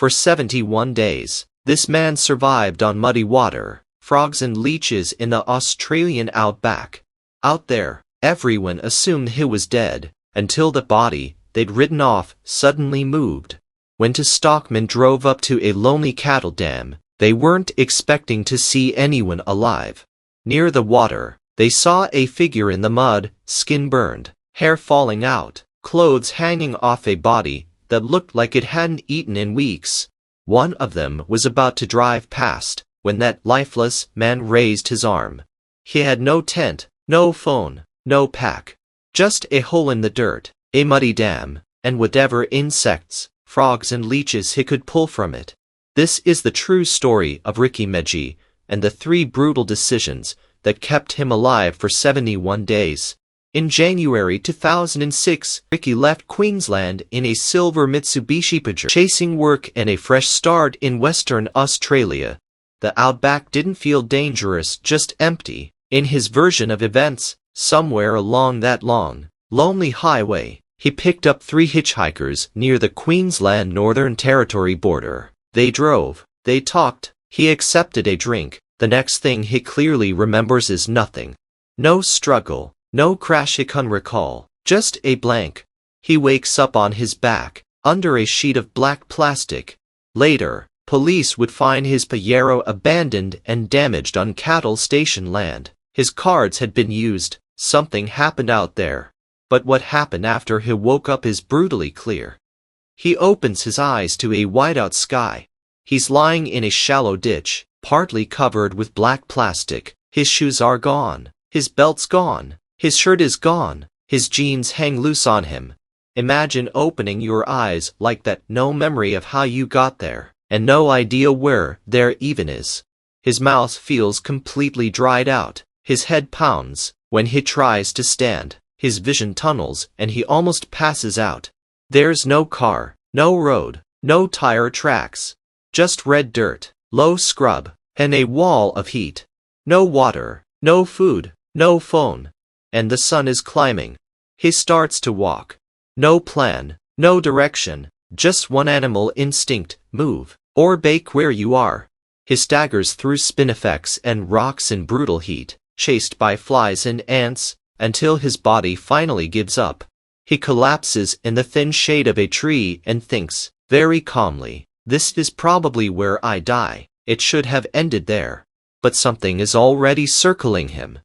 For 71 days, this man survived on muddy water, frogs and leeches in the Australian outback. Out there, everyone assumed he was dead, until the body they'd ridden off suddenly moved. When two stockmen drove up to a lonely cattle dam, they weren't expecting to see anyone alive. Near the water, they saw a figure in the mud, skin burned, hair falling out, clothes hanging off a body that looked like it hadn't eaten in weeks. One of them was about to drive past, when that lifeless man raised his arm. He had no tent, no phone, no pack. Just a hole in the dirt, a muddy dam, and whatever insects, frogs and leeches he could pull from it. This is the true story of Ricky Megee, and the 3 brutal decisions that kept him alive for 71 days. In January 2006, Ricky left Queensland in a silver Mitsubishi Pajero, chasing work and a fresh start in Western Australia. The outback didn't feel dangerous, just empty. In his version of events, somewhere along that long, lonely highway, he picked up 3 hitchhikers near the Queensland Northern Territory border. They drove, they talked, he accepted a drink. The next thing he clearly remembers is nothing. No struggle, no crash he can recall, just a blank. He wakes up on his back, under a sheet of black plastic. Later, police would find his Pajero abandoned and damaged on cattle station land. His cards had been used, something happened out there. But what happened after he woke up is brutally clear. He opens his eyes to a whiteout sky. He's lying in a shallow ditch, partly covered with black plastic. His shoes are gone, his belt's gone, his shirt is gone, his jeans hang loose on him. Imagine opening your eyes like that, no memory of how you got there, and no idea where there even is. His mouth feels completely dried out, his head pounds. When he tries to stand, his vision tunnels and he almost passes out. There's no car, no road, no tire tracks. Just red dirt, low scrub, and a wall of heat. No water, no food, no phone. And the sun is climbing. He starts to walk. No plan, no direction, just one animal instinct: move, or bake where you are. He staggers through spinifex and rocks in brutal heat, chased by flies and ants, until his body finally gives up. He collapses in the thin shade of a tree and thinks, very calmly, this is probably where I die. It should have ended there. But something is already circling him.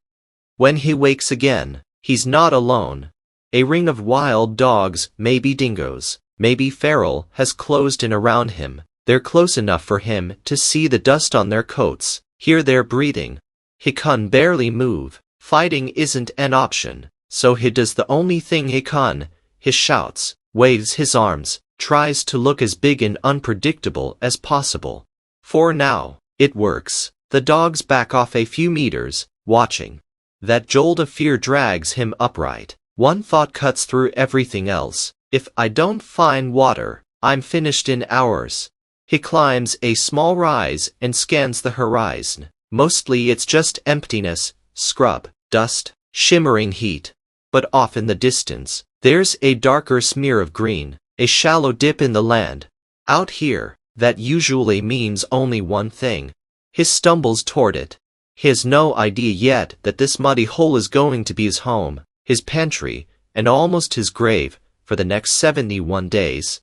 When he wakes again, he's not alone. A ring of wild dogs, maybe dingoes, maybe feral, has closed in around him. They're close enough for him to see the dust on their coats, hear their breathing. He can barely move. Fighting isn't an option, so he does the only thing he can. He shouts, waves his arms, tries to look as big and unpredictable as possible. For now, it works. The dogs back off a few meters, watching. That jolt of fear drags him upright. One thought cuts through everything else. If I don't find water, I'm finished in hours. He climbs a small rise and scans the horizon. Mostly it's just emptiness, scrub, dust, shimmering heat. But off in the distance, there's a darker smear of green, a shallow dip in the land. Out here, that usually means only one thing. He stumbles toward it. He has no idea yet that this muddy hole is going to be his home, his pantry, and almost his grave, for the next 71 days.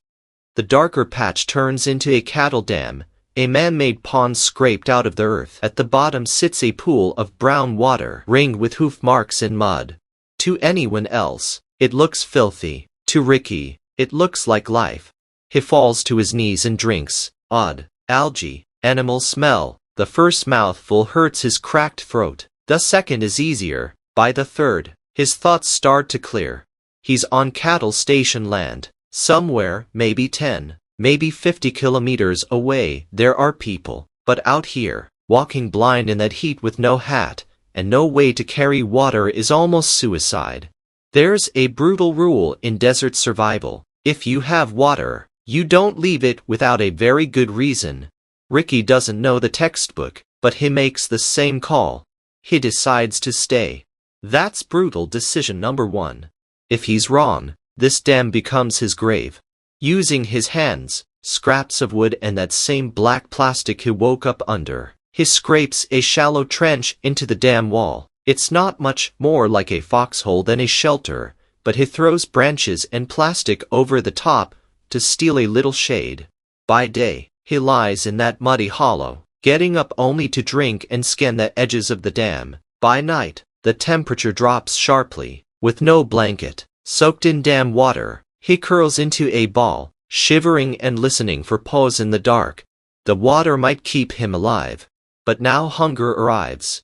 The darker patch turns into a cattle dam, a man-made pond scraped out of the earth. At the bottom sits a pool of brown water, ringed with hoof marks and mud. To anyone else, it looks filthy. To Ricky, it looks like life. He falls to his knees and drinks. Odd, algae, animal smell. The first mouthful hurts his cracked throat. The second is easier. By the third, his thoughts start to clear. He's on cattle station land. Somewhere, maybe 10, maybe 50 kilometers away, there are people. But out here, walking blind in that heat with no hat, and no way to carry water is almost suicide. There's a brutal rule in desert survival. If you have water, you don't leave it without a very good reason. Ricky doesn't know the textbook, but he makes the same call. He decides to stay. That's brutal decision number 1. If he's wrong, this dam becomes his grave. Using his hands, scraps of wood and that same black plastic he woke up under. He scrapes a shallow trench into the dam wall. It's not much more like a foxhole than a shelter, but he throws branches and plastic over the top to steal a little shade. By day, he lies in that muddy hollow, getting up only to drink and scan the edges of the dam. By night, the temperature drops sharply. With no blanket, soaked in dam water, he curls into a ball, shivering and listening for paws in the dark. The water might keep him alive, but now hunger arrives.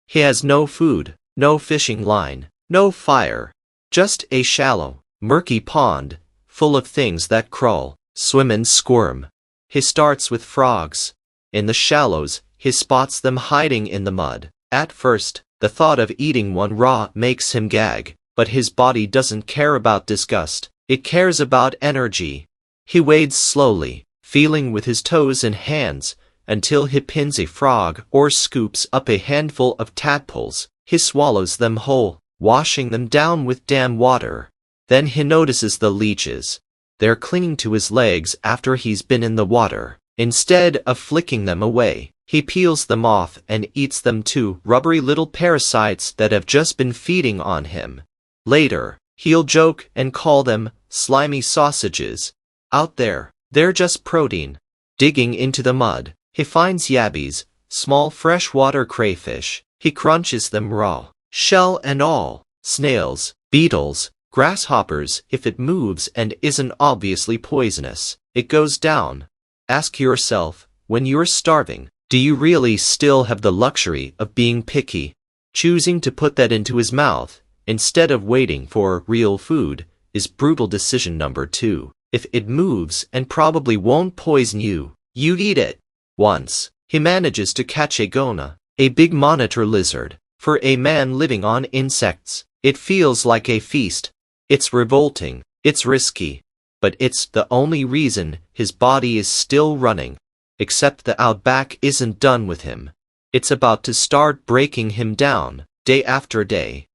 He has no food, no fishing line, no fire, just a shallow, murky pond, full of things that crawl, swim and squirm. He starts with frogs. In the shallows, he spots them hiding in the mud. At first, the thought of eating one raw makes him gag, but his body doesn't care about disgust, it cares about energy. He wades slowly, feeling with his toes and hands, until he pins a frog or scoops up a handful of tadpoles. He swallows them whole, washing them down with dam water. Then he notices the leeches. They're clinging to his legs after he's been in the water. Instead of flicking them away, he peels them off and eats them too, rubbery little parasites that have just been feeding on him. Later, he'll joke and call them slimy sausages. Out there, they're just protein. Digging into the mud, he finds yabbies, small freshwater crayfish. He crunches them raw, shell and all. Snails, beetles, grasshoppers. If it moves and isn't obviously poisonous, it goes down. Ask yourself, when you're starving, do you really still have the luxury of being picky? Choosing to put that into his mouth, instead of waiting for real food, is brutal decision number 2. If it moves and probably won't poison you, you eat it. Once, he manages to catch a goanna, a big monitor lizard. For a man living on insects, it feels like a feast. It's revolting, it's risky, but it's the only reason his body is still running. Except the Outback isn't done with him. It's about to start breaking him down, day after day.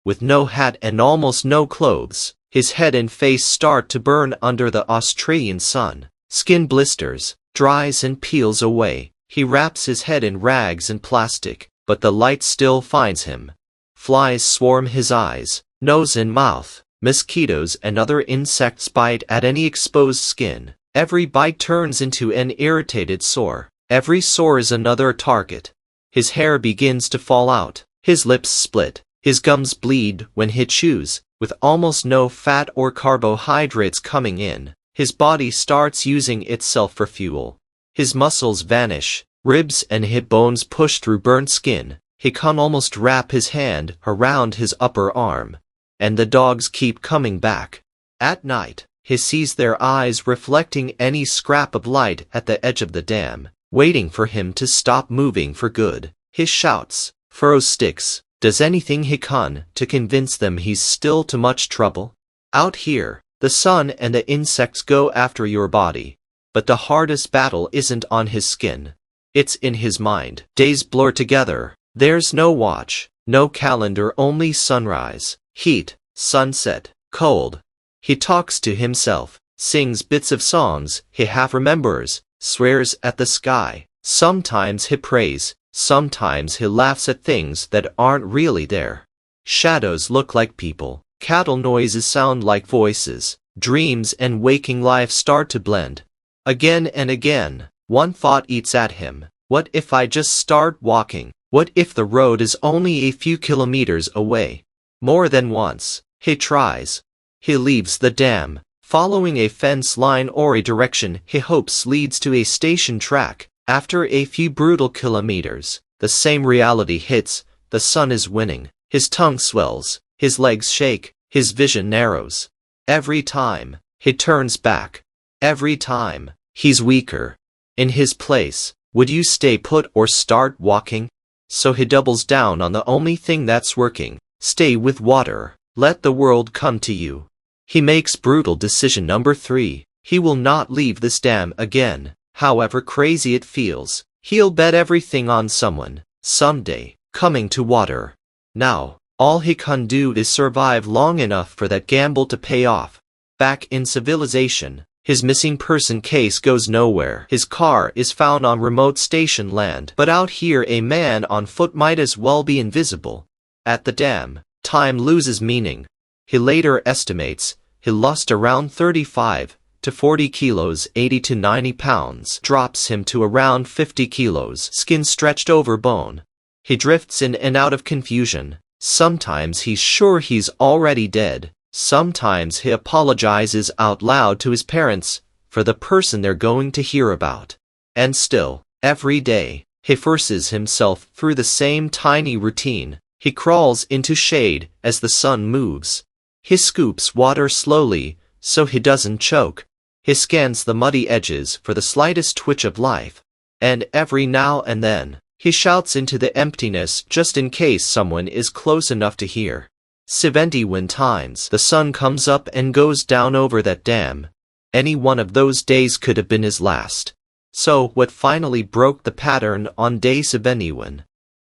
With no hat and almost no clothes, his head and face start to burn under the Australian sun. Skin blisters, dries and peels away. He wraps his head in rags and plastic, but the light still finds him. Flies swarm his eyes, nose and mouth. Mosquitoes and other insects bite at any exposed skin. Every bite turns into an irritated sore. Every sore is another target. His hair begins to fall out. His lips split. His gums bleed when he chews. With almost no fat or carbohydrates coming in, his body starts using itself for fuel. His muscles vanish. Ribs and hip bones push through burnt skin. He can almost wrap his hand around his upper arm. And the dogs keep coming back. At night, he sees their eyes reflecting any scrap of light at the edge of the dam, waiting for him to stop moving for good. He shouts, throws sticks, does anything he can to convince them he's still too much trouble. Out here, the sun and the insects go after your body. But the hardest battle isn't on his skin. It's in his mind. Days blur together. There's no watch, no calendar, only sunrise, heat, sunset, cold. He talks to himself, sings bits of songs he half remembers, swears at the sky. Sometimes he prays, sometimes he laughs at things that aren't really there. Shadows look like people, cattle noises sound like voices, dreams and waking life start to blend. Again and again, one thought eats at him. What if I just start walking? What if the road is only a few kilometers away? More than once, he tries. He leaves the dam, following a fence line or a direction he hopes leads to a station track. After a few brutal kilometers, the same reality hits. The sun is winning. His tongue swells, his legs shake, his vision narrows. Every time, he turns back. Every time, he's weaker. In his place, would you stay put or start walking? So he doubles down on the only thing that's working. Stay with water. Let the world come to you. He makes brutal decision number 3. He will not leave this dam again, however crazy it feels. He'll bet everything on someone, someday, coming to water. Now, all he can do is survive long enough for that gamble to pay off. Back in civilization, His missing person case goes nowhere. His car is found on remote station land. But out here a man on foot might as well be invisible. At the dam, time loses meaning. He later estimates he lost around 35 to 40 kilos, 80 to 90 pounds, drops him to around 50 kilos, skin stretched over bone. He drifts in and out of confusion. Sometimes he's sure he's already dead. Sometimes he apologizes out loud to his parents for the person they're going to hear about. And still, every day, he forces himself through the same tiny routine. He crawls into shade as the sun moves. He scoops water slowly so he doesn't choke. He scans the muddy edges for the slightest twitch of life. And every now and then, he shouts into the emptiness just in case someone is close enough to hear. 71 times the sun comes up and goes down over that dam. Any one of those days could have been his last. So what finally broke the pattern on day 71?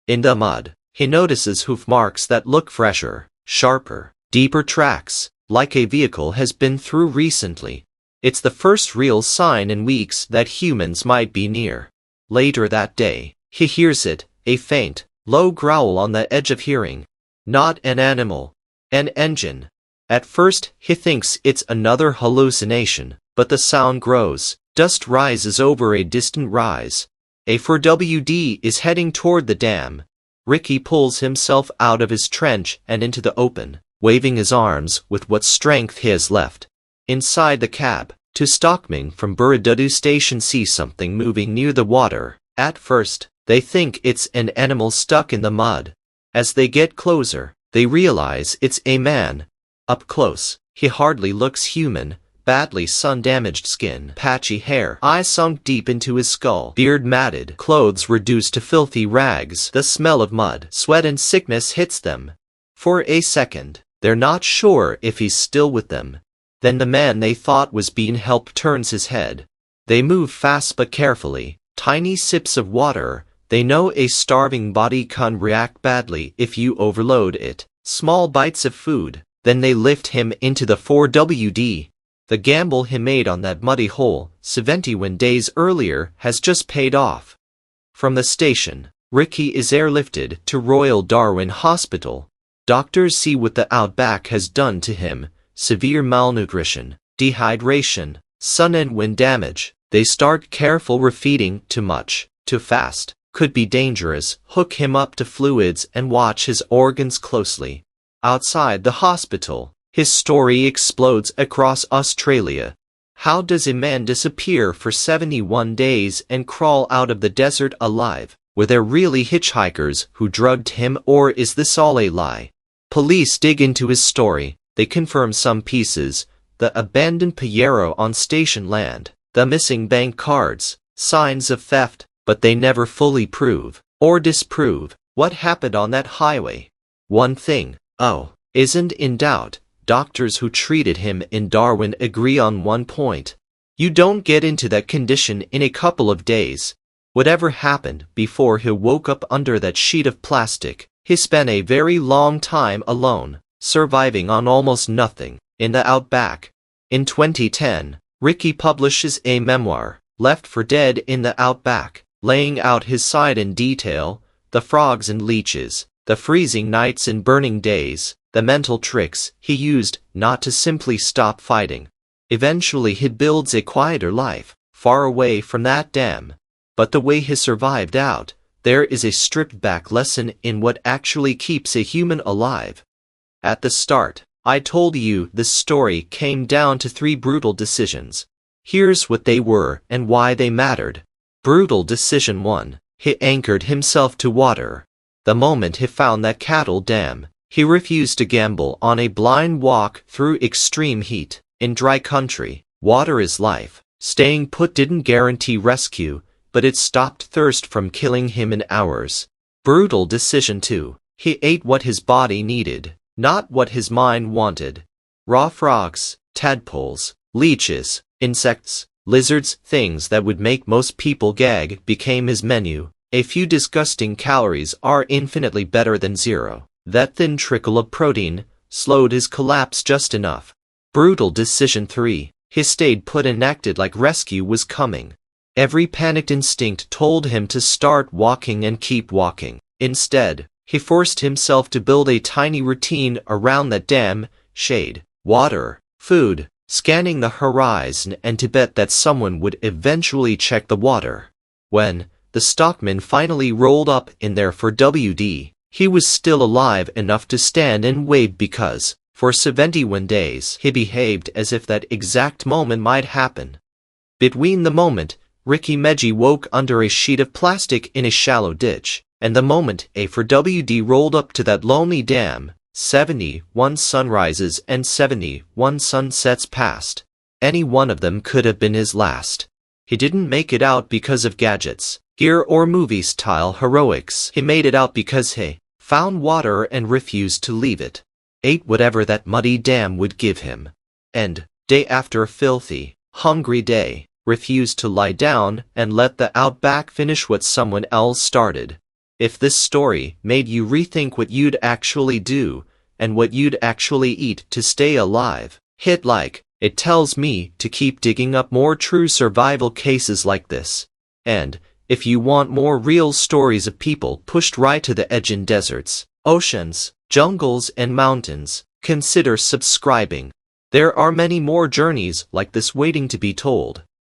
In the mud, he notices hoof marks that look fresher, sharper, deeper tracks, like a vehicle has been through recently. It's the first real sign in weeks that humans might be near. Later that day, he hears it, a faint, low growl on the edge of hearing. Not an animal, an engine. At first, he thinks it's another hallucination, but the sound grows. Dust rises over a distant rise. A 4WD is heading toward the dam. Ricky pulls himself out of his trench and into the open, waving his arms with what strength he has left. Inside the cab, two stockmen from Buridudu station see something moving near the water. At first, they think it's an animal stuck in the mud. As they get closer, they realize it's a man. Up close, he hardly looks human. Badly sun-damaged skin, patchy hair, eyes sunk deep into his skull, beard matted, clothes reduced to filthy rags. The smell of mud, sweat and sickness hits them. For a second, they're not sure if he's still with them. Then the man they thought was being helped turns his head. They move fast but carefully, tiny sips of water. They know a starving body can react badly if you overload it. Small bites of food. Then they lift him into the 4WD. The gamble he made on that muddy hole 71 days earlier has just paid off. From the station, Ricky is airlifted to Royal Darwin Hospital. Doctors see what the Outback has done to him: severe malnutrition, dehydration, sun and wind damage. They start careful refeeding. Too much, too fast, could be dangerous. Hook him up to fluids and watch his organs closely. Outside the hospital, his story explodes across Australia. How does a man disappear for 71 days and crawl out of the desert alive? Were there really hitchhikers who drugged him, or is this all a lie? Police dig into his story. They confirm some pieces: the abandoned Piero on station land, the missing bank cards, signs of theft, but they never fully prove or disprove what happened on that highway. One thing, isn't in doubt. Doctors who treated him in Darwin agree on one point: you don't get into that condition in a couple of days. Whatever happened before he woke up under that sheet of plastic, he spent a very long time alone, surviving on almost nothing, in the Outback. In 2010, Ricky publishes a memoir, Left for Dead in the Outback, laying out his side in detail: the frogs and leeches, the freezing nights and burning days, the mental tricks he used not to simply stop fighting. Eventually he builds a quieter life, far away from that dam. But the way he survived out there is a stripped-back lesson in what actually keeps a human alive. At the start, I told you this story came down to 3 brutal decisions. Here's what they were and why they mattered. Brutal decision 1. He anchored himself to water. The moment he found that cattle dam, he refused to gamble on a blind walk through extreme heat. In dry country, water is life. Staying put didn't guarantee rescue, but it stopped thirst from killing him in hours. Brutal decision 2. He ate what his body needed, not what his mind wanted. Raw frogs, tadpoles, leeches, insects, lizards, things that would make most people gag, became his menu. A few disgusting calories are infinitely better than zero. That thin trickle of protein slowed his collapse just enough. Brutal decision 3. he stayed put and acted like rescue was coming. Every panicked instinct told him to start walking and keep walking. Instead, he forced himself to build a tiny routine around that dam: shade, water, food, scanning the horizon, and to bet that someone would eventually check the water. When the stockmen finally rolled up in there for WD, he was still alive enough to stand and wave because, for 71 days, he behaved as if that exact moment might happen. Between the moment Ricky Megee woke under a sheet of plastic in a shallow ditch, and the moment A for WD rolled up to that lonely dam, 71 sunrises and 71 sunsets passed. Any one of them could have been his last. He didn't make it out because of gadgets, gear, or movie-style heroics. He made it out because he found water and refused to leave it. Ate whatever that muddy dam would give him. And, day after a filthy, hungry day, refused to lie down and let the Outback finish what someone else started. If this story made you rethink what you'd actually do and what you'd actually eat to stay alive, hit like. It tells me to keep digging up more true survival cases like this. And, if you want more real stories of people pushed right to the edge in deserts, oceans, jungles, and mountains, consider subscribing. There are many more journeys like this waiting to be told.